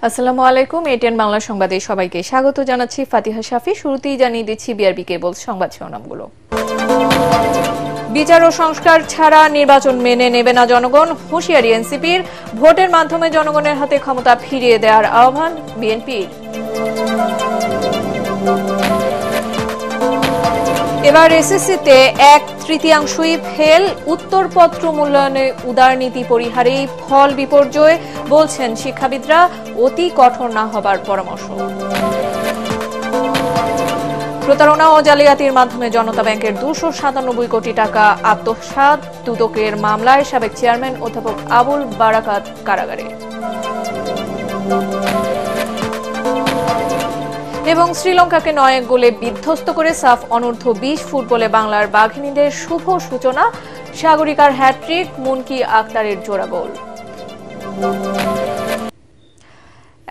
আসসালামু আলাইকুম। এটিএন বাংলা সংবাদে সবাইকে স্বাগত জানাচ্ছি। ফাতিহা শাফি। শুরুতেই জানিয়ে দিচ্ছি বিআরবি কেবল সংবাদ শিরোনামগুলো। বিচার ও সংস্কার ছাড়া নির্বাচন মেনে নেবে না জনগণ, হুঁশিয়ারি এনসিপির। ভোটের মাধ্যমে জনগণের হাতে ক্ষমতা ফিরিয়ে দেওয়ার আহ্বান বিএনপির। এবার এসএসসিতে 1/3 ফেল, উত্তরপত্র মূল্যায়নে উদারনীতি পরিহারেই ফল বিপর্যয়, বলছেন শিক্ষাবিদরা। অতি কঠোর না হবার পরামর্শ। প্রতারণা ও জালিয়াতির মাধ্যমে জনতা ব্যাংকের 297 কোটি টাকা আত্মসাৎ, দুদকের মামলায় সাবেক চেয়ারম্যান অধ্যাপক আবুল বারাকাত কারাগারে। এবং শ্রীলঙ্কাকে 9 গোলে বিধ্বস্ত করে সাফ অনূর্ধ্ব-20 ফুটবলে বাংলার বাঘিনীদের শুভ সূচনা। সাগরিকার হ্যাট্রিক, মুনকি আক্তারের জোড়া গোল।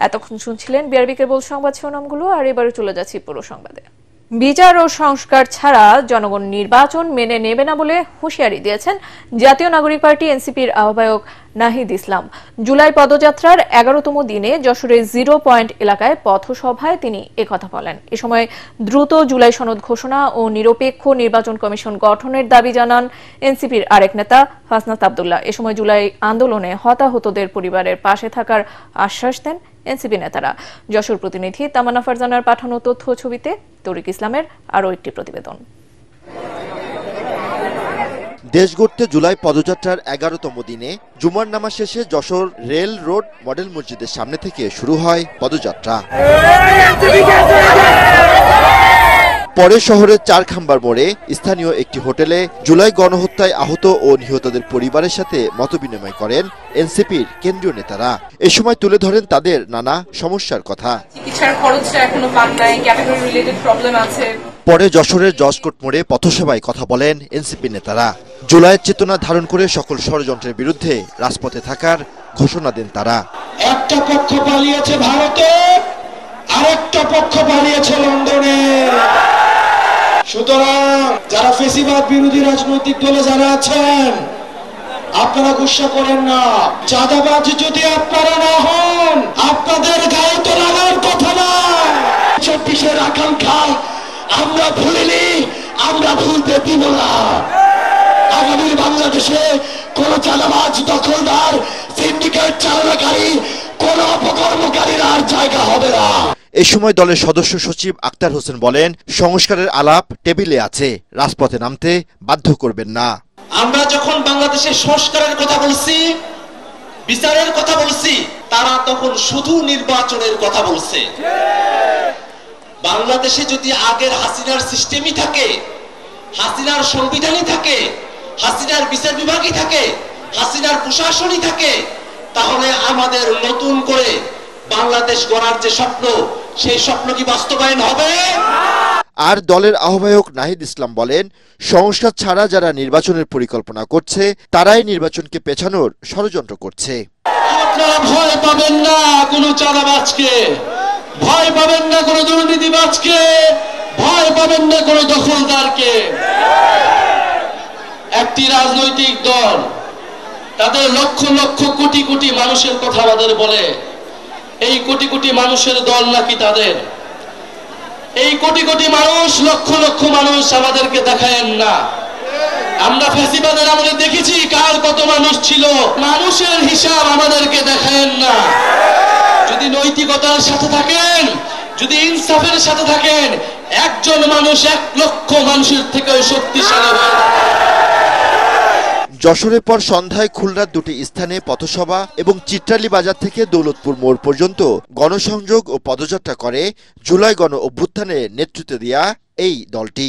এতক্ষণ শুনছিলেন বিআরবি কেবল সংবাদ শিরোনামগুলো, আর এবারে চলে যাচ্ছি পুরো সংবাদে। বিচার ও সংস্কার ছাড়া জনগণ নির্বাচন মেনে নেবে না বলে হুঁশিয়ারি দিয়েছেন জাতীয় নাগরিক পার্টি এনসিপির আহ্বায়ক নাহিদ ইসলাম। জুলাই পদযাত্রার 11তম দিনে যশোরের 0 পয়েন্ট এলাকায় পথসভায় তিনি একথা বলেন। এ সময় দ্রুত জুলাই সনদ ঘোষণা ও নিরপেক্ষ নির্বাচন কমিশন গঠনের দাবি জানান এনসিপির আরেক নেতা হাসনাত আব্দুল্লাহ। এ সময় জুলাই আন্দোলনে হতাহতদের পরিবারের পাশে থাকার আশ্বাস দেন এনসিপি নেতারা। যশোর প্রতিনিধি তামান্না ফারজানার পাঠানো তথ্য ছবিতে তরিক ইসলামের আরও একটি প্রতিবেদন। দেশ গড়তে জুলাই পদযাত্রার 11তম দিনে জুমার নামাজ শেষে যশোর রেল রোড মডেল মসজিদের সামনে থেকে শুরু হয় পদযাত্রা। পরে শহরের চারখাম্বার মোড়ে স্থানীয় একটি হোটেলে জুলাই গণহত্যায় আহত ও নিহতদের পরিবারের সাথে মতবিনিময় করেন এনসিপির কেন্দ্রীয় নেতারা। এ সময় তুলে ধরেন তাদের নানা সমস্যার কথা। পরে যশোরের জজকোর্ট মোড়ে পথসভায় কথা বলেন এনসিপি নেতারা। জুলাইয়ের চেতনা ধারণ করে সকল ষড়যন্ত্রের বিরুদ্ধে রাজপথে থাকার ঘোষণা দেন তারা। একটা পক্ষ পালিয়েছে ভারতে, আরেকটা পক্ষ পালিয়েছে লন্ডনে। সুতরাং যারা ফেসিবাদ বিরোধী রাজনৈতিক দলে যারা আছেন, আপনারা গুসা করেন না। চাঁদাবাজ যদি আপনারা না হন, আপনাদের গায়ে তো লাগার কথা না। 24-এর আকাঙ্ক্ষা আমরা ভুলিনি, আমরা ভুলতে দিব না। আগামীর বাংলাদেশে কোন চাঁদাবাজ, দখলদার, সিন্ডিকেট চালনাকারী, কোন অপকর্মকারীর আর জায়গা হবে না। এ সময় দলের সদস্য সচিব আক্তার হোসেন বলেন, সংস্কারের আলাপ টেবিলে আছে, রাজপথে নামতে বাধ্য করবেন না। আমরা যখন বাংলাদেশের সংস্কারের কথা বলছি, বিচারের কথা বলছি, তারা তখন শুধু নির্বাচনের কথা বলছে। বাংলাদেশে যদি আগের হাসিনার সিস্টেমই থাকে, হাসিনার সংবিধানই থাকে, হাসিনার বিচার বিভাগই থাকে, হাসিনার প্রশাসনই থাকে, তাহলে আমাদের নতুন করে বাংলাদেশ গড়ার যে স্বপ্ন, সেই স্বপ্ন কি বাস্তবায়ন হবে? আর দলের আহ্বায়ক নাহিদ ইসলাম বলেন, সংস্কার ছাড়া যারা নির্বাচনের পরিকল্পনা করছে, তারাই নির্বাচনকে পেছানোর ষড়যন্ত্র করছে। আপনারা ভয় পাবেন না কোনো চাঁদাবাজকে, ভয় পাবেন না কোনো দুর্নীতিবাজকে, ভয় পাবেন না কোনো দখলদারকে। একটি রাজনৈতিক দল তাদের লক্ষ লক্ষ কোটি কোটি মানুষের কথা আমাদের বলে, এই কোটি কোটি মানুষের দল নাকি তাদের? এই কোটি কোটি মানুষ, লক্ষ লক্ষ মানুষ আমাদেরকে দেখায়েন না। আমরা ফ্যাসিবাদের আমলে দেখেছি কার কত মানুষ ছিল, মানুষের হিসাব আমাদেরকে দেখায়েন না। যদি নৈতিকতার সাথে থাকেন, যদি ইনসাফের সাথে থাকেন, একজন মানুষ 1 লক্ষ মানুষের থেকেও শক্তিশালী হয়। যশোরের পর সন্ধ্যায় খুলনার 2টি স্থানে পথসভা এবং চিত্রালী বাজার থেকে দৌলতপুর মোড় পর্যন্ত গণসংযোগ ও পদযাত্রা করে জুলাই গণ অভ্যুত্থানে নেতৃত্ব দেয়া এই দলটি।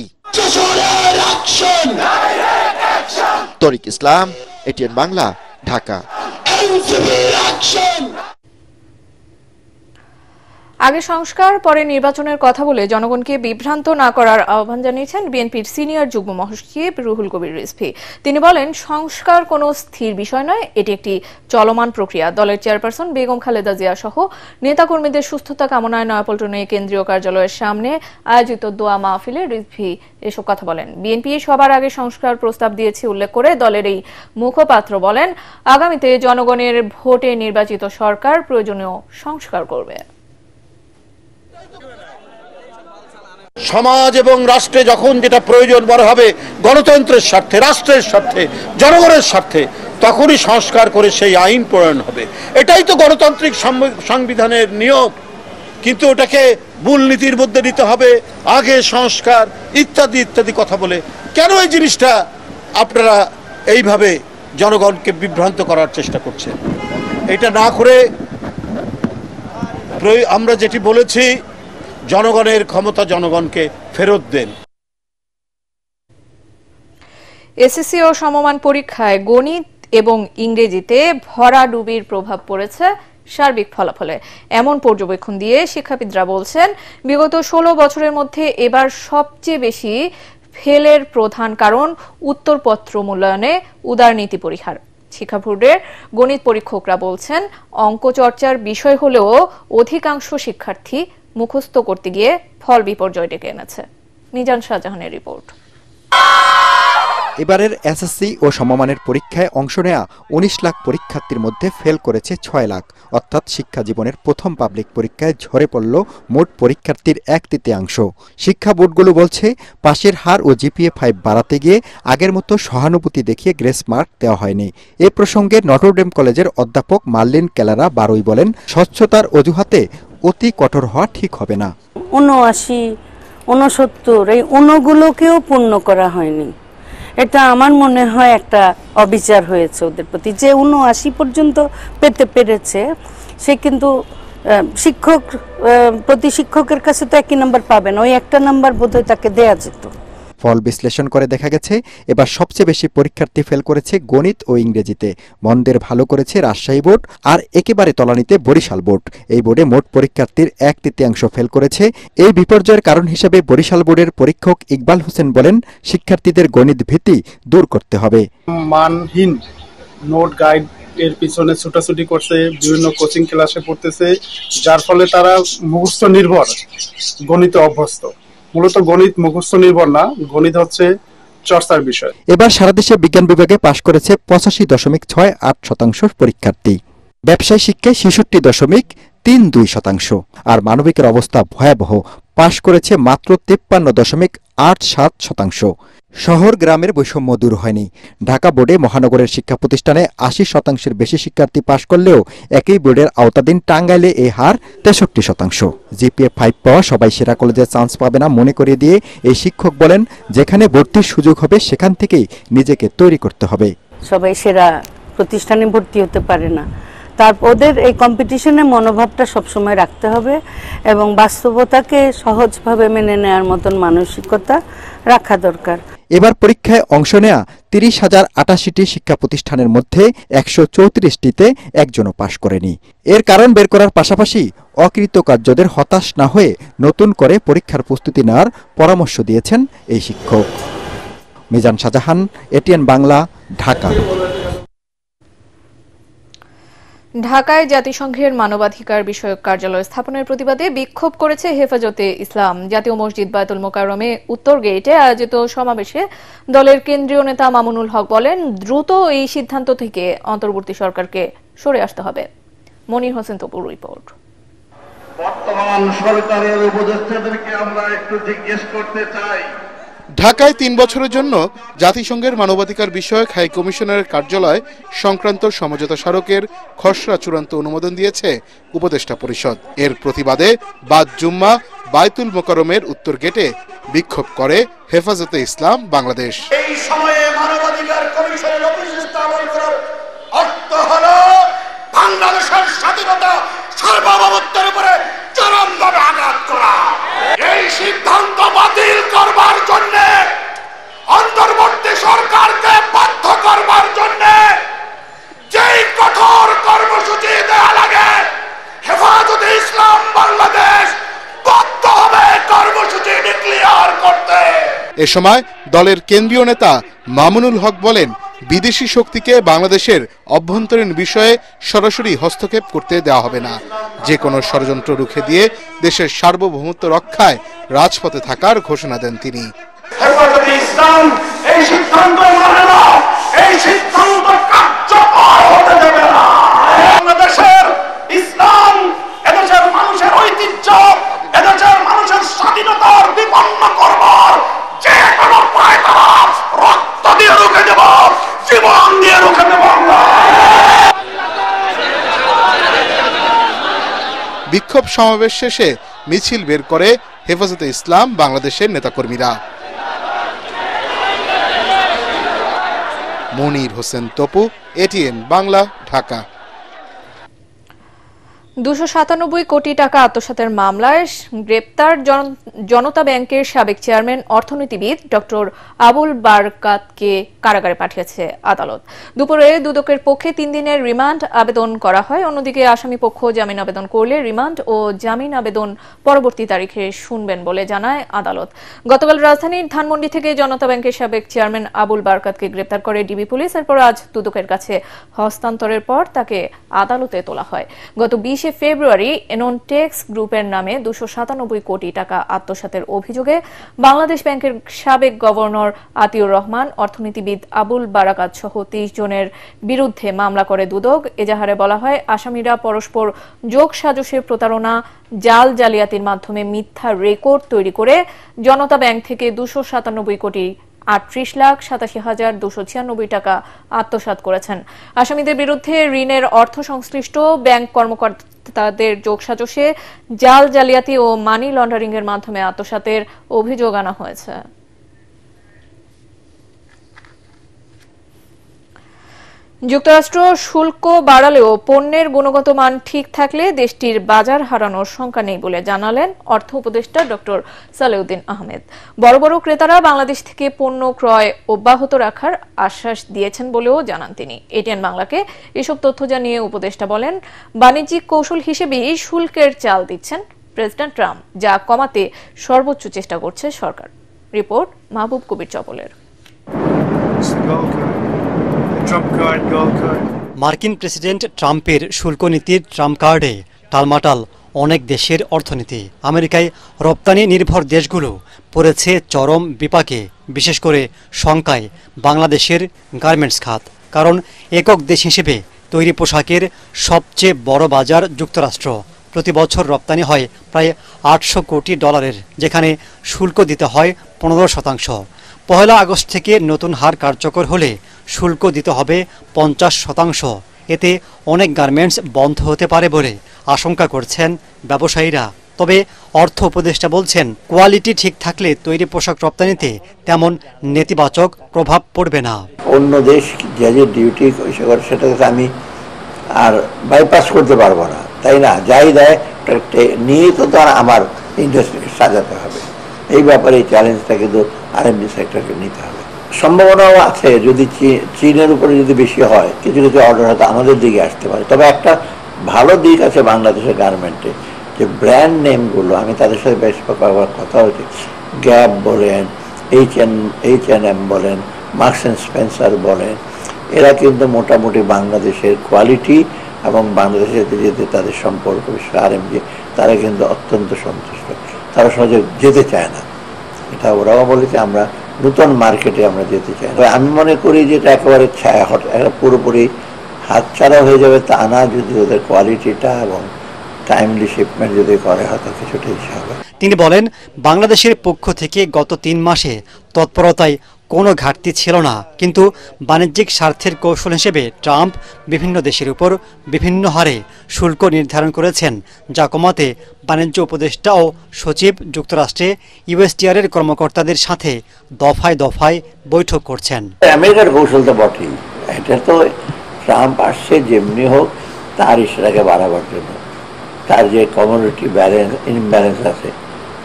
তরিক ইসলাম, এটিএন বাংলা, ঢাকা। আগে সংস্কার পরে নির্বাচনের কথা বলে জনগণকে বিভ্রান্ত না করার আহ্বান জানিয়েছেন বিএনপির সিনিয়র যুগ্ম মহাসচিব রুহুল কবির রিজভী। তিনি বলেন, সংস্কার কোনো স্থির বিষয় নয়, এটি একটি চলমান প্রক্রিয়া। দলের চেয়ারপারসন বেগম খালেদা জিয়া সহ নেতাকর্মীদের সুস্থতা কামনায় নয়াপল্টনে কেন্দ্রীয় কার্যালয়ের সামনে আয়োজিত দোয়া মাহফিলে রিজভী এসব কথা বলেন। বিএনপি সবার আগে সংস্কার প্রস্তাব দিয়েছে উল্লেখ করে দলের এই মুখপাত্র বলেন, আগামীতে জনগণের ভোটে নির্বাচিত সরকার প্রয়োজনীয় সংস্কার করবে। সমাজ এবং রাষ্ট্রে যখন যেটা প্রয়োজন বড় হবে গণতন্ত্রের স্বার্থে, রাষ্ট্রের স্বার্থে, জনগণের স্বার্থে, তখনই সংস্কার করে সেই আইন প্রণয়ন হবে। এটাই তো গণতান্ত্রিক সংবিধানের নিয়ম। কিন্তু ওটাকে মূলনীতির মধ্যে নিতে হবে, আগে সংস্কার ইত্যাদি ইত্যাদি কথা বলে কেন এই জিনিসটা আপনারা এইভাবে জনগণকে বিভ্রান্ত করার চেষ্টা করছেন? এটা না করে আমরা যেটি বলেছি, জনগণের ক্ষমতা জনগণকে ফেরত দেন। এসএসসি ও সমমান পরীক্ষায় গণিত এবং ইংরেজিতে ভরাডুবির প্রভাব পড়েছে সার্বিক ফলাফলে। এমন পর্যবেক্ষণ দিয়ে শিক্ষাবিদরা বলছেন, বিগত 16 বছরের মধ্যে এবার সবচেয়ে বেশি ফেলের প্রধান কারণ উত্তরপত্র মূল্যায়নে উদারনীতি পরীক্ষার। শিক্ষা বোর্ডের গণিত পরীক্ষকরা বলছেন, অঙ্ক চর্চার বিষয় হলেও অধিকাংশ শিক্ষার্থী মুখস্থ করতে গিয়ে ফল বিপর্যয় ডেকে এনেছে। মিজান শাহজাহানের রিপোর্ট। এবারের এসএসসি ও সমমানের পরীক্ষায় অংশ নেয়া 19 লাখ পরীক্ষার্থীর মধ্যে ফেল করেছে 6 লাখ, অর্থাৎ শিক্ষা জীবনের প্রথম পাবলিক পরীক্ষায় ঝরে পড়ল মোট পরীক্ষার্থীর 1/3। শিক্ষা বোর্ডগুলো বলছে, পাশের হার ও জিপিএ 5 বাড়াতে গিয়ে আগের মতো সহানুভূতি দেখিয়ে গ্রেস মার্ক দেওয়া হয়নি। এ প্রসঙ্গে নটরডেম কলেজের অধ্যাপক মার্লিন কেলারা বারোই বলেন, স্বচ্ছতার অজুহাতে অতি কঠোর হওয়া ঠিক হবে না। 79, 69 এই অনুগুলোকেও পূর্ণ করা হয়নি। এটা আমার মনে হয় একটা অবিচার হয়েছে ওদের প্রতি। যে 79 পর্যন্ত পেতে পেরেছে সে কিন্তু শিক্ষক প্রতি শিক্ষকের কাছে তো একই নাম্বার পাবেন, ওই একটা নাম্বার বোধহয় তাকে দেয়া যেত। ফল বিশ্লেষণ করে দেখা গেছে, এবার সবচেয়ে বেশি পরীক্ষার্থী ফেল করেছে গণিত ও ইংরেজিতে। মন্দের ভালো করেছে রাজশাহী বোর্ড, আর একেবারে তলানিতে বরিশাল বোর্ড। এই বোর্ডে মোট পরীক্ষার্থীর 1/3 ফেল করেছে। এই বিপর্যয়ের কারণ হিসেবে বরিশাল বোর্ডের পরীক্ষক ইকবাল হোসেন বলেন, শিক্ষার্থীদের গণিত ভীতি দূর করতে হবে। মানহীন নোট গাইড এর পিছনে ছুটাছুটি করছে, বিভিন্ন কোচিং ক্লাসে পড়তেছে, যার ফলে তারা মুখস্থ নির্ভর গণিতে অভ্যস্ত। মূলত গণিত মুখস্থ নির্ভর না, গণিত হচ্ছে চর্চার বিষয়। এবার সারা দেশে বিজ্ঞান বিভাগে পাশ করেছে 85.68% পরীক্ষার্থী। ব্যবসায় শিক্ষায় 66.32%। আর মানবিকের অবস্থা ভয়াবহ, পাশ করেছে মাত্র 53.87%। শহর গ্রামের বৈষম্য দূর হয়নি। ঢাকা বোর্ডে মহানগরের শিক্ষা প্রতিষ্ঠানে 80%-এর বেশি শিক্ষার্থী পাশ করলেও একই বোর্ডের আওতাধীন টাঙ্গাইলে এই হার 63%। জিপিএ 5 পাওয়া সবাই সেরা কলেজে চান্স পাবে না মনে করিয়ে দিয়ে এই শিক্ষক বলেন, যেখানে ভর্তির সুযোগ হবে সেখান থেকেই নিজেকে তৈরি করতে হবে। সবাই সেরা প্রতিষ্ঠানে ভর্তি হতে পারে না, তারপর ওদের এই কম্পিটিশনের মনোভাবটা সবসময় রাখতে হবে এবং বাস্তবতাকে সহজভাবে মেনে নেওয়ার মতন মানসিকতা রাখা দরকার। এবার পরীক্ষায় অংশ নেয়া 30,088টি শিক্ষা প্রতিষ্ঠানের মধ্যে 134টিতে একজনও পাশ করেনি। এর কারণ বের করার পাশাপাশি অকৃতকার্যদের হতাশ না হয়ে নতুন করে পরীক্ষার প্রস্তুতি নেওয়ার পরামর্শ দিয়েছেন এই শিক্ষক। মিজান শাহজাহান, এটিএন বাংলা, ঢাকা। ঢাকায় জাতিসংঘের মানবাধিকার বিষয়ক কার্যালয় স্থাপনের প্রতিবাদে বিক্ষোভ করেছে হেফাজতে ইসলাম। জাতীয় মসজিদ বায়তুল মোকাররমে উত্তর গেইটে আয়োজিত সমাবেশে দলের কেন্দ্রীয় নেতা মামুনুল হক বলেন, দ্রুত এই সিদ্ধান্ত থেকে অন্তর্বর্তী সরকারকে সরে আসতে হবে। মনির হোসেন তপুর রিপোর্ট। বর্তমান সরকারের উপদেষ্টাদেরকে আমরা একটু জিজ্ঞেস করতে চাই, ঢাকায় 3 বছরের জন্য জাতিসংঘের মানবাধিকার বিষয়ক হাই কমিশনারের কার্যালয় সংক্রান্ত সমঝোতা স্মারকের খসড়া চূড়ান্ত অনুমোদন দিয়েছে উপদেষ্টা পরিষদ। এর প্রতিবাদে বাদ জুম্মা বায়তুল মোকাররমের উত্তর গেটে বিক্ষোভ করে হেফাজতে ইসলাম বাংলাদেশ। এই সময়ে মানবাধিকার কমিশনের অফিস স্থাপন করার অর্থ হলো বাংলাদেশের স্বাধীনতা সার্বভৌমত্বের উপরে চরমভাবে আঘাত করা। এই সিদ্ধান্ত বাতিল করবার জন্য, অন্তর্বর্তী সরকারকে বাধ্য করবার জন্য যেই কঠোর কর্মসূচি দেওয়া লাগে, হেফাজতে ইসলাম বাংলাদেশ এ সময় দলের কেন্দ্রীয় নেতা মামুনুল হক বলেন, বিদেশি শক্তিকে বাংলাদেশের অভ্যন্তরীণ বিষয়ে সরাসরি হস্তক্ষেপ করতে দেওয়া হবে না। যে কোনো ষড়যন্ত্র রুখে দিয়ে দেশের সার্বভৌমত্ব রক্ষায় রাজপথে থাকার ঘোষণা দেন তিনি। হেফাজতে ইসলাম এই সিদ্ধান্ত মানে না, এই সিদ্ধান্ত কার্যকর হতে দেবে না। বাংলাদেশের ইসলাম এদেশের মানুষের ঐতিহ্য, এদেশের মানুষের স্বাধীনতার বিপন্ন করবার যে কোনো পায়তারা রক্ত দিয়ে রুখে দেব, জীবন দিয়ে রুখে দেব। বিক্ষোভ সমাবেশ শেষে মিছিল বের করে হেফাজতে ইসলাম বাংলাদেশের নেতাকর্মীরা। মনির হোসেন তপু, এটিএন বাংলা, ঢাকা। 297 কোটি টাকা আত্মসাতের মামলায় গ্রেপ্তার জনতা ব্যাংকের সাবেক চেয়ারম্যান অর্থনীতিবিদ ডক্টর আবুল বারকাতকে কারাগারে পাঠিয়েছে আদালত। দুপুরে দুদকের পক্ষে 3 দিনের রিমান্ড আবেদন করা হয়। অন্যদিকে আসামি পক্ষ জামিন আবেদন করলে রিমান্ড ও জামিন আবেদন পরবর্তী তারিখে শুনবেন বলে জানায় আদালত। গতকাল রাজধানীর ধানমন্ডি থেকে জনতা ব্যাংকের সাবেক চেয়ারম্যান আবুল বারকাতকে গ্রেপ্তার করে ডিবি পুলিশ। এরপর আজ দুদকের কাছে হস্তান্তরের পর তাকে আদালতে তোলা হয়। গত 20 ফেব্রুয়ারি এননটেক্স গ্রুপের নামে 297 কোটি টাকা আত্মসাতের অভিযোগে বাংলাদেশ ব্যাংকের সাবেক গভর্নর আতিউর রহমান, অর্থনীতিবিদ আবুল বারাকাত সহ 30 জনের বিরুদ্ধে মামলা করে দুদক। এজাহারে বলা হয়, আসামিরা পরস্পর যোগ সাজশে প্রতারণা, জাল জালিয়াতির মাধ্যমে মিথ্যা রেকর্ড তৈরি করে জনতা ব্যাংক থেকে 297 কোটি 38,87,296 টাকা আত্মসাৎ করেছেন। আসামিদের বিরুদ্ধে ঋণের অর্থ সংশ্লিষ্ট ব্যাংক কর্মকর্তাদের যোগসাজশে, জাল জালিয়াতি ও মানি লন্ডারিং এর মাধ্যমে আত্মসাতের অভিযোগ আনা হয়েছে। যুক্তরাষ্ট্র শুল্ক বাড়ালেও পণ্যের গুণগত মান ঠিক থাকলে দেশটির বাজার হারানোর শঙ্কা নেই বলে জানালেন অর্থ উপদেষ্টা ডক্টর সালেউদ্দিন আহমেদ। বড় বড় ক্রেতারা বাংলাদেশ থেকে পণ্য ক্রয় অব্যাহত রাখার আশ্বাস দিয়েছেন বলেও জানান তিনি। এটিএন বাংলাকে এসব তথ্য জানিয়ে উপদেষ্টা বলেন, বাণিজ্যিক কৌশল হিসেবেই শুল্কের চাল দিচ্ছেন প্রেসিডেন্ট ট্রাম্প, যা কমাতে সর্বোচ্চ চেষ্টা করছে সরকার। রিপোর্ট মাহবুব কবির চপলের। মার্কিন প্রেসিডেন্ট ট্রাম্পের শুল্ক নীতির ট্রাম্প কার্ডে টালমাটাল অনেক দেশের অর্থনীতি। আমেরিকায় রপ্তানি নির্ভর দেশগুলো পড়েছে চরম বিপাকে, বিশেষ করে শঙ্কায় বাংলাদেশের গার্মেন্টস খাত। কারণ একক দেশ হিসেবে তৈরি পোশাকের সবচেয়ে বড় বাজার যুক্তরাষ্ট্র। প্রতি বছর রপ্তানি হয় প্রায় $800 কোটি, যেখানে শুল্ক দিতে হয় 15%। 1 আগস্ট থেকে নতুন হার কার্যকর হলে শুল্ক দিতে হবে 50%। এতে অনেক গার্মেন্টস বন্ধ হতে পারে বলে আশঙ্কা করছেন ব্যবসায়ীরা। তবে অর্থ উপদেষ্টা বলছেন, কোয়ালিটি ঠিক থাকলে তৈরি পোশাক রপ্তানিতে তেমন নেতিবাচক প্রভাব পড়বে না। অন্য দেশ যে যে ডিউটি সেটা আমি আর বাইপাস করতে পারবো না, তাই না? যাই দেয় নিয়ে তো তার আমার ইন্ডাস্ট্রিকে সাজাতে হবে। এই ব্যাপারে এই চ্যালেঞ্জটা কিন্তু আরএমজি সেক্টরকে নিতে হবে। সম্ভাবনাও আছে, যদি চীনের উপরে যদি বেশি হয়, কিছু কিছু অর্ডার হয়তো আমাদের দিকে আসতে পারে। তবে একটা ভালো দিক আছে বাংলাদেশের গার্মেন্টে, যে ব্র্যান্ড নেমগুলো, আমি তাদের সাথে বেশ কথা হয়েছে, গ্যাপ বলেন, H&M বলেন, মার্কস অ্যান্ড স্পেন্সার বলেন, এরা কিন্তু মোটামুটি বাংলাদেশের কোয়ালিটি এবং বাংলাদেশের যেতে তাদের সম্পর্ক, বিশেষ আরএমজি, তারা কিন্তু অত্যন্ত সন্তুষ্ট। তারা সহজে যেতে চায় না, এটা ওরাও বলেছে। আমরা নতুন মার্কেটে আমরা যেতে চাই। আমি মনে করি যে এটা একেবারে পুরোপুরি হাতছাড়া হয়ে যাবে তা না, যদি ওদের কোয়ালিটিটা এবং টাইমলি শিপমেন্ট যদি করে, হয়তো কিছুটা হিসাবে। তিনি বলেন, বাংলাদেশের পক্ষ থেকে গত 3 মাসে তৎপরতায় কোনো ঘাটতি ছিল না, কিন্তু বাণিজ্যিক স্বার্থের কৌশল হিসেবে ট্রাম্প বিভিন্ন দেশের উপর বিভিন্ন হারে শুল্ক নির্ধারণ করেছেন, যা কমাতে বাণিজ্য উপদেষ্টা ও সচিব যুক্তরাষ্ট্রে ইউএসটিআর-এর কর্মকর্তাদের সাথে দফায় দফায় বৈঠক করছেন। আমেরিকার কৌশল তো বটেই, এটা তো ট্রাম্প আসছে যেমনি হোক তার ইস্যুটাকে বাড়াবার জন্য, তার যে কমোডিটি ব্যালেন্স ইমব্যালেন্স আছে,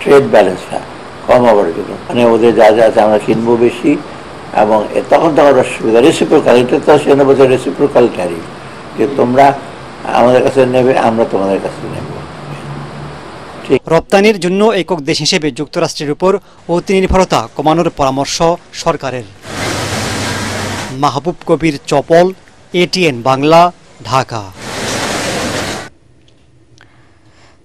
ট্রেড ব্যালেন্সটা কমাবার জন্য, মানে ওদের যা যা আছে আমরা কিনবো বেশি, এবং তখন ওরা সুবিধা রেসিপ্রোকাল, এটা তো সে বলছে রেসিপ্রোকাল ট্যারিফ, যে তোমরা আমাদের কাছে নেবে, আমরা তোমাদের কাছে নেব, ঠিক ইন্ডাস্ট্রি। রপ্তানির জন্য একক দেশ হিসেবে যুক্তরাষ্ট্রের উপর অতি নির্ভরতা কমানোর পরামর্শ সরকারের। মাহবুব কবির চপল, ATN বাংলা, ঢাকা।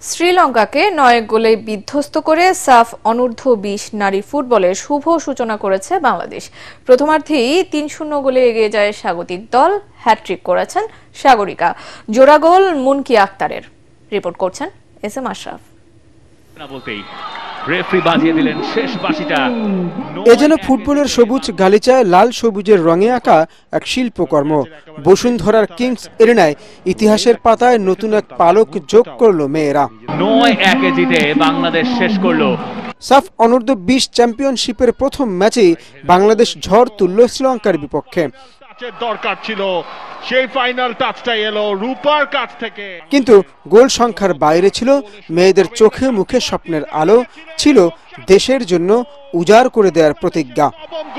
শ্রীলঙ্কাকে 9 গোলে বিধ্বস্ত করে সাফ অনূর্ধ্ব-20 নারী ফুটবলের শুভ সূচনা করেছে বাংলাদেশ। প্রথমার্ধেই 3-0 গোলে এগিয়ে যায় স্বাগতিক দল। হ্যাট্রিক করেছেন সাগরিকা, জোড়া গোল মুনকি আক্তারের। রিপোর্ট করছেন SM আশরাফ। এ যেন ফুটবলের সবুজ গালিচায় লাল সবুজের রঙে আঁকা এক শিল্পকর্ম। বসুন্ধরার কিংস এরিনায় ইতিহাসের পাতায় নতুন এক পালক যোগ করলো মেয়েরা। 9-1 জিতে বাংলাদেশ শেষ করলো। সাফ অনূর্ধ্ব-20 চ্যাম্পিয়নশিপের প্রথম ম্যাচেই বাংলাদেশ ঝড় তুলল শ্রীলঙ্কার বিপক্ষে। দরকার ছিল সেই ফাইনাল টাচটাই এলো রূপার কাছ থেকে, কিন্তু গোল সংখ্যার বাইরে ছিল মেয়েদের চোখে মুখে স্বপ্নের আলো, ছিল দেশের জন্য উজাড় করে দেওয়ার প্রতিজ্ঞা।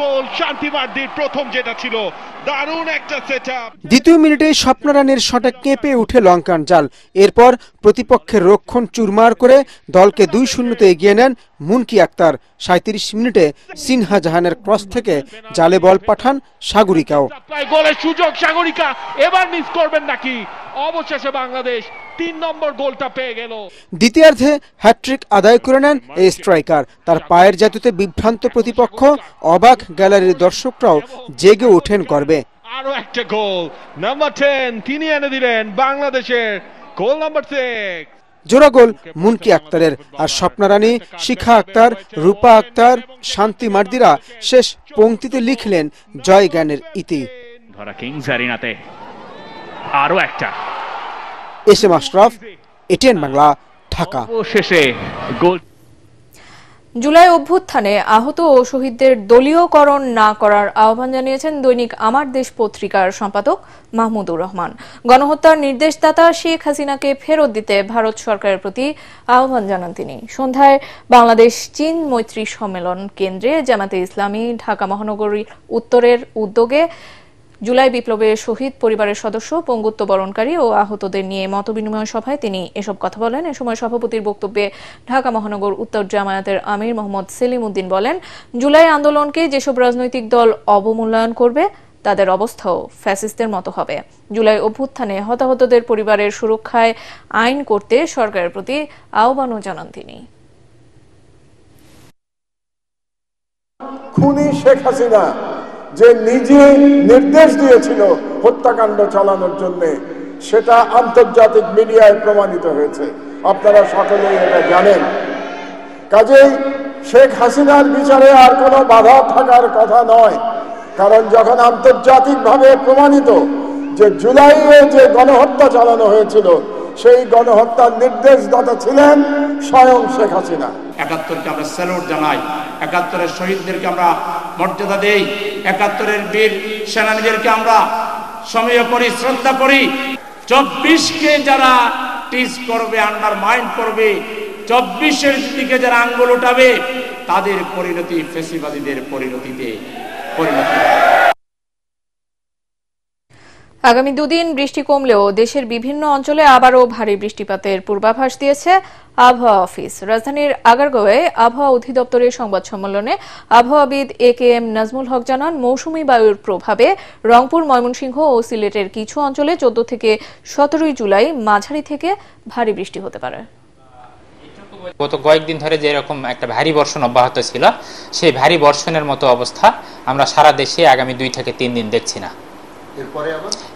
গোল শান্তিমার্দির প্রথম, যেটা ছিল দারুণ একটা সেটআপ। দ্বিতীয় মিনিটে স্বপ্নরানীর শটে কেঁপে উঠে লঙ্কান জাল। এরপর প্রতিপক্ষের রক্ষণ চুরমার করে দলকে 2-0 এগিয়ে নেন মুনকি আক্তার। 37 মিনিটে সিনহা জাহানের ক্রস থেকে জালে বল পাঠান সাগরিকাও। গোলের সুযোগ সাগরিকা, এবার মিস করবেন নাকি? অবশেষে বাংলাদেশ 3 নম্বর গোলটা পেয়ে গেল। দ্বিতীয়ার্ধে হ্যাট্রিক আদায় করে নেন এই স্ট্রাইকার। তার পায়ের জাদুতে বিভ্রান্ত প্রতিপক্ষ, অবাক গ্যালারির দর্শকরাও জেগে ওঠেন গর্বে। আরো একটা গোল, নাম্বার 10 তিনি এনে দিলেন বাংলাদেশের গোল নাম্বার 6। জোড়া গোল মুনকি আক্তারের। আর স্বপ্নারানী, শিখা আক্তার, রূপা আক্তার, শান্তি মার্দিরা শেষ পংক্তিতে লিখলেন জয় জ্ঞানের ইতি। ধরা কিংস এরিনাতে আরো একটা। SM Ashraf, ATN Bangla, Dhaka. শেষে গোল। জুলাই অভ্যুত্থানে আহত ও শহীদদের দলীয়করণ না করার আহ্বান জানিয়েছেন দৈনিক আমার দেশ পত্রিকার সম্পাদক মাহমুদুর রহমান। গণহত্যার নির্দেশদাতা শেখ হাসিনাকে ফেরত দিতে ভারত সরকারের প্রতি আহ্বান জানান তিনি। সন্ধ্যায় বাংলাদেশ চীন মৈত্রী সম্মেলন কেন্দ্রে জামাতে ইসলামী ঢাকা মহানগরী উত্তরের উদ্যোগে জুলাই বিপ্লবের শহীদ পরিবারের সদস্য, পঙ্গুত্ব বরণকারী ও আহতদের নিয়ে মতবিনিময় সভায় তিনি এসব কথা বলেন। এ সময় সভাপতির বক্তব্যে ঢাকা মহানগর উত্তর জামায়াতের আমির মোহাম্মদ সেলিম উদ্দিন বলেন, জুলাই আন্দোলনকে যেসব রাজনৈতিক দল অবমূল্যায়ন করবে তাদের অবস্থাও ফ্যাসিস্টদের মতো হবে। জুলাই অভ্যুত্থানে হতাহতদের পরিবারের সুরক্ষায় আইন করতে সরকারের প্রতি আহ্বানও জানান তিনি। খুনি শেখ হাসিনা যে নিজে নির্দেশ দিয়েছিল হত্যাকাণ্ড চালানোর জন্য, সেটা আন্তর্জাতিক মিডিয়ায় প্রমাণিত হয়েছে। আপনারা সকলেই এটা জানেন। কাজেই শেখ হাসিনার বিচারে আর কোনো বাধা থাকার কথা নয়, কারণ যখন আন্তর্জাতিকভাবে প্রমাণিত যে জুলাইয়ে যে গণহত্যা চালানো হয়েছিল, সেই গণহত্যার নির্দেশদাতা ছিলেন স্বয়ং শেখ হাসিনা। ৭১কে আমরা স্যালুট জানাই, ৭১-এর শহীদদেরকে আমরা মর্যাদা দেই, ৭১-এর বীর সেনানীদেরকে আমরা সমীহ করি, শ্রদ্ধা করি। ২৪কে যারা টিজ করবে, আন্ডারমাইন করবে, ২৪-এর দিকে যারা আঙ্গুল উঠাবে, তাদের পরিণতি ফ্যাসিবাদীদের পরিণতিতে পরিণত হবে। আগামী দুদিন বৃষ্টি কমলেও দেশের বিভিন্ন অঞ্চলে আবারও ভারী বৃষ্টিপাতের পূর্বাভাস দিয়েছে আবহাওয়া অফিস। রাজধানীর আগারগাঁওয়ে আবহাওয়া অধিদপ্তরের সংবাদ সম্মেলনে আবহাওয়াবিদ AKM নাজমুল হক জানান, মৌসুমী বায়ুর প্রভাবে রংপুর, ময়মনসিংহ ও সিলেটের কিছু অঞ্চলে 14 থেকে 17 জুলাই মাঝারি থেকে ভারী বৃষ্টি হতে পারে। গত কয়েকদিন ধরে যেরকম একটা ভারী বর্ষণ অব্যাহত ছিল, সেই ভারী বর্ষণের মতো অবস্থা আমরা সারা দেশে আগামী 2 থেকে 3 দিন দেখছি না।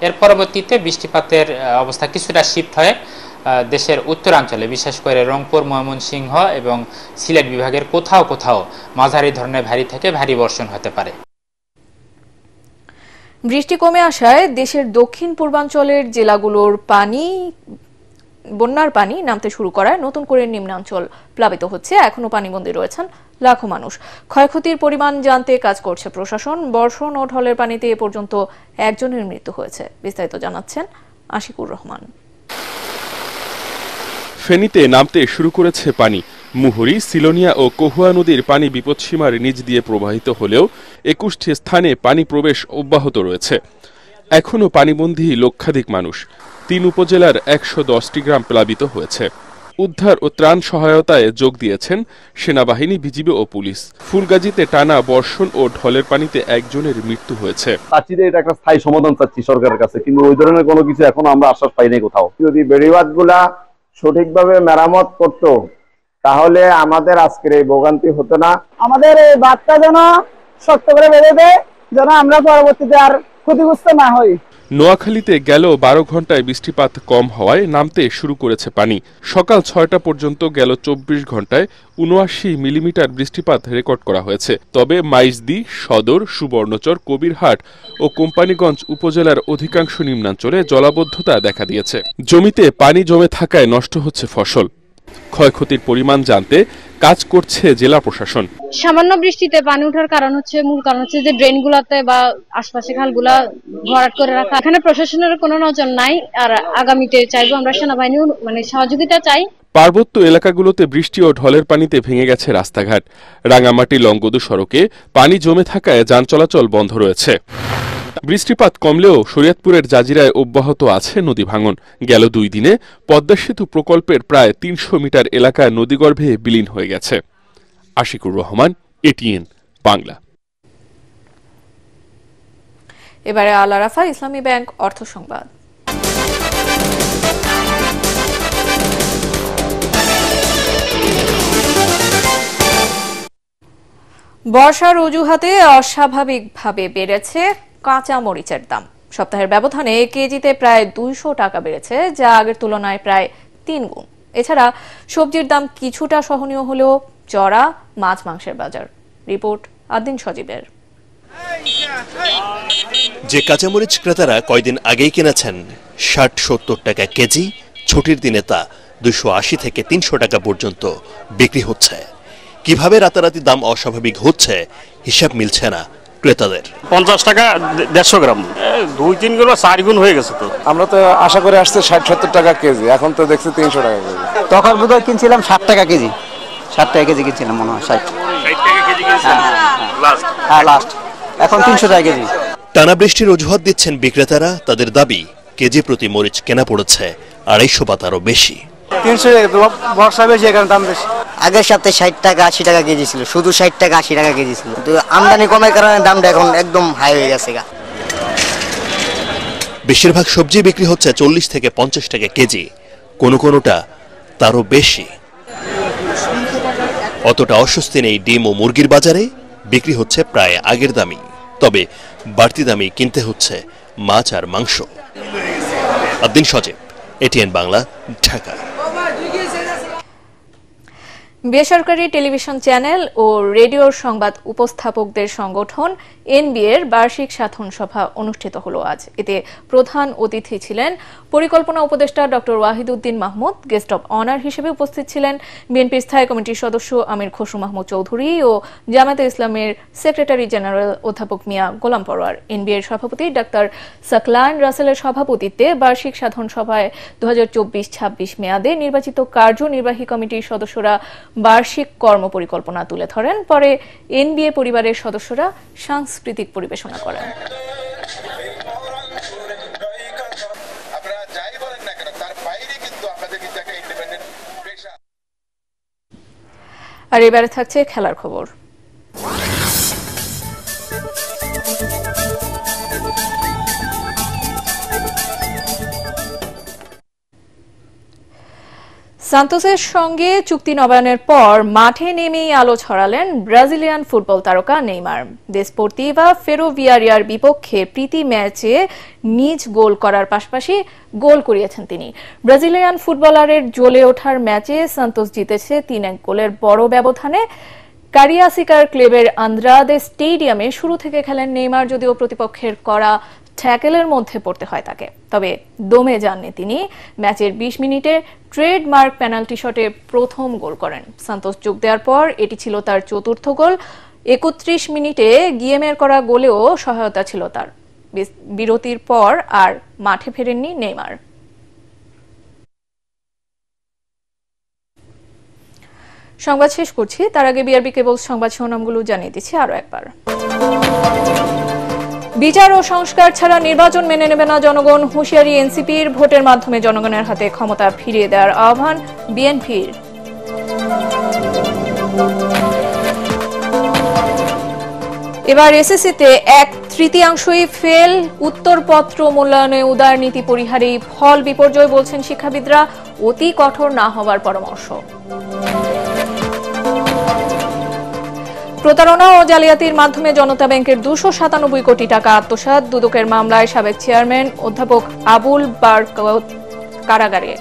এর পরবর্তীতে বৃষ্টিপাতের অবস্থা কিছুটা শিফট হয়ে দেশের উত্তরাঞ্চলে, বিশেষ করে রংপুর, ময়মনসিংহ এবং সিলেট বিভাগের কোথাও কোথাও মাঝারি ধরনের ভারী থেকে ভারী বর্ষণ হতে পারে। বৃষ্টি কমে আসায় দেশের দক্ষিণ পূর্বাঞ্চলের জেলাগুলোর বন্যার পানি নামতে শুরু করায় নতুন করে নিম্নাঞ্চল প্লাবিত হচ্ছে। এখনো পানিবন্দী রয়েছেন লাখো মানুষ। ক্ষয়ক্ষতির পরিমাণ জানতে কাজ করছে প্রশাসন। বর্ষণ ও ঢলের পানিতে এ পর্যন্ত 1 জনের মৃত্যু হয়েছে। বিস্তারিত জানাচ্ছেন আশিকুর রহমান। ফেনীতে নামতে শুরু করেছে পানি। মুহুরী, সিলোনিয়া ও কহুয়া নদীর পানি বিপদসীমার নিচ দিয়ে প্রবাহিত হলেও 21টি স্থানে পানি প্রবেশ অব্যাহত রয়েছে। এখনও পানিবন্দী লক্ষাধিক মানুষ। 3 উপজেলার 110টি গ্রাম প্লাবিত হয়েছে। উদ্ধার ও ত্রাণ সহায়তায় যোগ দিয়েছেন সেনাবাহিনী, বিজিবি ও পুলিশ। ফুলগাজীতে টানা বর্ষণ ও ঢলের পানিতে একজনের মৃত্যু হয়েছে। চাচ্ছি যে এটা একটা স্থায়ী সমাধান চাচ্ছি সরকারের কাছে, কিন্তু ওই ধরনের কোনো কিছু এখন আমরা আশ্বাস পাই নাই কোথাও। যদি বেড়িবাঁধগুলা সঠিকভাবে মেরামত করতো তাহলে আমাদের আজকের এই ভোগান্তি হতো না। আমাদের এই বাঁধটা যেন শক্ত করে বেঁধে দেয়, যেন আমরা পরবর্তীতে আর ক্ষতিগ্রস্ত না হই। নোয়াখালীতে গেল 12 ঘন্টায় বৃষ্টিপাত কম হওয়ায় নামতে শুরু করেছে পানি। সকাল 6টা পর্যন্ত গেল 24 ঘন্টায় 79 মিলিমিটার বৃষ্টিপাত রেকর্ড করা হয়েছে। তবে মাইজদি, সদর, সুবর্ণচর, কবিরহাট ও কোম্পানীগঞ্জ উপজেলার অধিকাংশ নিম্নাঞ্চলে জলাবদ্ধতা দেখা দিয়েছে। জমিতে পানি জমে থাকায় নষ্ট হচ্ছে ফসল। ক্ষয়ক্ষতির পরিমাণ জানতে কাজ করছে জেলা প্রশাসন। সামান্য বৃষ্টিতে পানি ওঠার মূল কারণ হচ্ছে যে ড্রেনগুলোতে বা আশপাশে খালগুলা ভরাট করে রাখা। এখানে প্রশাসনের কোনো নজর নাই। আর আগামীতে চাইবো আমরা সেনাবাহিনীর সহযোগিতা চাই। পার্বত্য এলাকাগুলোতে বৃষ্টি ও ঢলের পানিতে ভেঙে গেছে রাস্তাঘাট। রাঙামাটি লংগদু সড়কে পানি জমে থাকায় যান চলাচল বন্ধ রয়েছে। বৃষ্টিপাত কমলেও শরীয়তপুরের জাজিরায় অব্যাহত আছে নদী ভাঙন। গেল 2 দিনে পদ্মা সেতু প্রকল্পের প্রায় 300 মিটার এলাকা নদীগর্ভে বিলীন হয়ে গেছে। আশিকুর রহমান, এটিএন বাংলা। এবারে আল আরাফা ইসলামী ব্যাংক অর্থ সংবাদ। বর্ষার অজুহাতে অস্বাভাবিকভাবে বেড়েছে কাঁচা মরিচের দাম। সপ্তাহের ব্যবধানে কেজিতে প্রায় 200 টাকা বেড়েছে, যা আগের তুলনায় প্রায় 3 গুণ। এছাড়া সবজির দাম কিছুটা সহনীয় হলেও চড়া মাছ মাংসের বাজার। রিপোর্ট আদিন সজীবের। যে কাঁচামরিচ ক্রেতারা কয়দিন আগেই কিনেছেন 60-70 টাকা কেজি, ছুটির দিনে তা 280 থেকে 300 টাকা পর্যন্ত বিক্রি হচ্ছে। কিভাবে রাতারাতি দাম অস্বাভাবিক হচ্ছে হিসাব মিলছে না ক্রেতাদের। 50 টাকা 150 গ্রাম, 2-3 গুণ 4 গুণ হয়ে গেছে। তো আমরা তো আশা করে আসছে 60-70 টাকা কেজি, এখন তো দেখছি 300 টাকা কেজি। তখন বোধহয় কিনছিলাম 60 টাকা কেজি, 60 টাকা কেজি কিনছিলাম মনে হয়। 60 টাকা কেজি কিনছিলাম লাস্ট, এখন 300 টাকা কেজি। টানা বৃষ্টির অজুহাত দিচ্ছেন বিক্রেতারা। তাদের দাবি কেজি প্রতি মরিচ কেনা পড়েছে 250 বা তারও বেশি। 300 বর্ষা বেশি, এখানে দাম বেশি। আগের সপ্তাহে 60 টাকা 80 টাকা কেজি ছিল, শুধু 60 টাকা 80 টাকা কেজি ছিল। তো আমদানি কমের কারণে দামটা এখন একদম হাই হয়ে গেছে। বেশিরভাগ সবজি বিক্রি হচ্ছে 40 থেকে 50 টাকা কেজি, কোনোটা তারও বেশি। অতটা অস্বস্তি নেই ডিম ও মুরগির বাজারে, বিক্রি হচ্ছে প্রায় আগের দামই। তবে বাড়তি দামে কিনতে হচ্ছে মাছ আর মাংস। আদিন সজীব, এটিএন বাংলা, ঢাকা। বেসরকারি টেলিভিশন চ্যানেল ও রেডিওর সংবাদ উপস্থাপকদের সংগঠন এনবিএর বার্ষিক সাধারণ সভা অনুষ্ঠিত হলো আজ। এতে প্রধান অতিথি ছিলেন পরিকল্পনা উপদেষ্টা doctor Wahiduddin Mahmud. Guest of honour হিসেবে উপস্থিত ছিলেন বিএনপির স্থায়ী কমিটির সদস্য আমির খসরু মাহমুদ চৌধুরী ও জামায়াতে ইসলামের সেক্রেটারি জেনারেল অধ্যাপক মিয়া গোলাম পরোয়ার। এনবিএর সভাপতি ডাক্তার সাকলাইন রাসেলের সভাপতিত্বে বার্ষিক সাধারণ সভায় 2024-26 মেয়াদে নির্বাচিত কার্যনির্বাহী কমিটির সদস্যরা বার্ষিক কর্ম পরিকল্পনা তুলে ধরেন। পরে এনবিএ পরিবারের সদস্যরা সাংস্কৃতিক পরিবেশনা করেন। আর এবারে থাকছে খেলার খবর। সান্তোসের সঙ্গে চুক্তি নবায়নের পর মাঠে নেমেই আলো ছড়ালেন ব্রাজিলিয়ান ফুটবল তারকা নেইমার। দেসপোর্তিভা ফেরোভিয়ারিয়ার বিপক্ষে প্রীতি ম্যাচে নিজ গোল করার পাশাপাশি গোল করিয়েছেন তিনি। ব্রাজিলিয়ান ফুটবলারের জ্বলে ওঠার ম্যাচে সান্তোস জিতেছে 3-1 গোলের বড় ব্যবধানে। কারিয়াসিকার ক্লেবের আন্দ্রাদে স্টেডিয়ামে শুরু থেকে খেলেন নেইমার, যদিও প্রতিপক্ষের করা ট্যাকেলের মধ্যে পড়তে হয় তাকে। তবে দমে যাননি তিনি। ম্যাচের 20 মিনিটে ট্রেডমার্ক পেনাল্টি শটে প্রথম গোল করেন। সান্তোস যোগ দেওয়ার পর এটি ছিল তার 4র্থ গোল। 31 মিনিটে গিয়েমের করা গোলেও সহায়তা ছিল তার। বিরতির পর আর মাঠে ফেরেননি নেইমার। সংবাদ শেষ করছি, তার আগে বিআরবি কেবল সংবাদ শিরোনামগুলো জানিয়ে দিচ্ছি আরো একবার। বিচার ও সংস্কার ছাড়া নির্বাচন মেনে নেবে না জনগণ, হুঁশিয়ারি এনসিপির। ভোটের মাধ্যমে জনগণের হাতে ক্ষমতা ফিরিয়ে দেওয়ার আহ্বান বিএনপির। এবার এসএসসিতে 1/3 ফেল, উত্তরপত্র মূল্যায়নে উদার নীতি পরিহারেই ফল বিপর্যয় বলছেন শিক্ষাবিদরা। অতি কঠোর না হওয়ার পরামর্শ। প্রতারণা ও জালিয়াতির মাধ্যমে জনতা ব্যাংকের 297 কোটি টাকা আত্মসাৎ, দুদকের মামলায় সাবেক চেয়ারম্যান অধ্যাপক আবুল বারকত কারাগারে।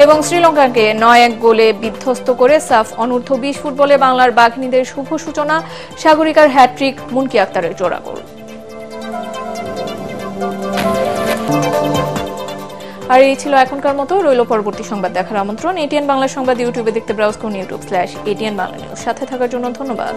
এবং শ্রীলঙ্কাকে 9-1 গোলে বিধ্বস্ত করে সাফ অনূর্ধ্ব 20 ফুটবলে বাংলার বাঘিনীদের শুভ সূচনা, সাগরিকার হ্যাট্রিক, মুনকি আক্তারের জোড়া গোল। আর এই ছিল এখনকার মতো। রইল পরবর্তী সংবাদ দেখার আমন্ত্রণ। এটিএন বাংলা সংবাদ ইউটিউবে দেখতে ব্রাউজ করুন youtube/ATN বাংলা নিউজ। সাথে থাকার জন্য ধন্যবাদ।